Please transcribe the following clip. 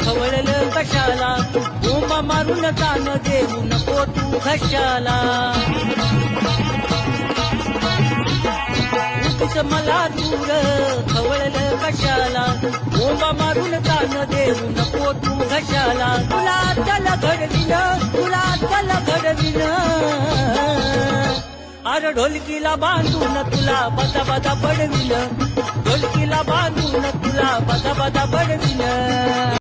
खवळलं कशाला बोंबा मारून तान देऊ नको तू घशाला उगीच मला दूर खवळलं कशाला बोंबा मारून तान देऊ नको तू घशाला तुला चल घडविन अरे ढोलकीला बांधून तुला बदा बदा पडविन ढोलकीला बांधून तुला बदा बदा पडविन